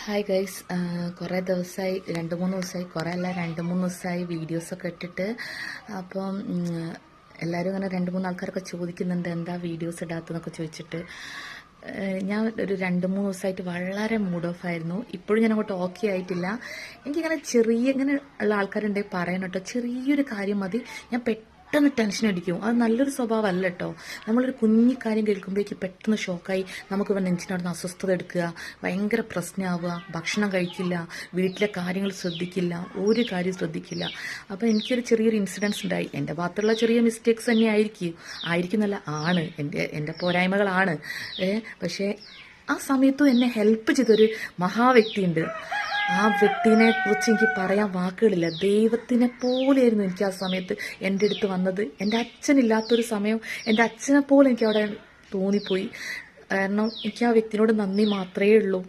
Hi guys, കുറേ ദിവസമായി 2-3 ദിവസമായി, കുറേ അല്ല 2-3 ദിവസമായി വീഡിയോസൊക്കെ ഇട്ടിട്ട്. അപ്പം എല്ലാവരും ഇങ്ങനെ 2-3 ആൾക്കാരൊക്കെ ചോദിക്കുന്നുണ്ട് എന്താ വീഡിയോസ് ഇടാത്തതെന്നൊക്കെ ചോദിച്ചിട്ട്. ഞാൻ ഒരു 2-3 ദിവസമായിട്ട് വളരെ മൂഡ് ഓഫ് ആയിരുന്നു. ഇപ്പോഴും ഞാൻ അങ്ങോട്ട് ഓക്കെ ആയിട്ടില്ല. എനിക്കിങ്ങനെ ഇങ്ങനെ ഉള്ള ആൾക്കാരുണ്ടെങ്കിൽ പറയണം കേട്ടോ. ചെറിയൊരു കാര്യം മതി, ഞാൻ പെട്ടെന്ന് ടെൻഷൻ അടിക്കും. അത് നല്ലൊരു സ്വഭാവമല്ല കേട്ടോ. നമ്മളൊരു കുഞ്ഞു കാര്യം കേൾക്കുമ്പോഴേക്ക് പെട്ടെന്ന് ഷോക്കായി നമുക്ക് നെഞ്ചിനവിടുന്ന് അസ്വസ്ഥത എടുക്കുക, ഭയങ്കര പ്രശ്നമാവുക, ഭക്ഷണം കഴിക്കില്ല, വീട്ടിലെ കാര്യങ്ങൾ ശ്രദ്ധിക്കില്ല, ഒരു കാര്യം ശ്രദ്ധിക്കില്ല. അപ്പോൾ എനിക്കൊരു ചെറിയൊരു ഇൻസിഡൻസ് ഉണ്ടായി. എൻ്റെ ഭാഗത്തുള്ള ചെറിയ മിസ്റ്റേക്സ് തന്നെ ആയിരിക്കുന്നല്ല ആണ് എൻ്റെ പോരായ്മകളാണ്. പക്ഷേ ആ സമയത്തും എന്നെ ഹെൽപ്പ് ചെയ്തൊരു മഹാവ്യക്തിയുണ്ട്. ആ വ്യക്തിനെ കുറിച്ച് എനിക്ക് പറയാൻ വാക്കുകളില്ല. ദൈവത്തിനെ പോലെയായിരുന്നു എനിക്ക് ആ സമയത്ത് എൻ്റെ അടുത്ത് വന്നത്. എൻ്റെ അച്ഛനില്ലാത്തൊരു സമയം എൻ്റെ അച്ഛനെ പോലെ എനിക്ക് അവിടെ തോന്നിപ്പോയി. കാരണം എനിക്ക് ആ വ്യക്തിനോട് നന്ദി മാത്രമേ ഉള്ളൂ.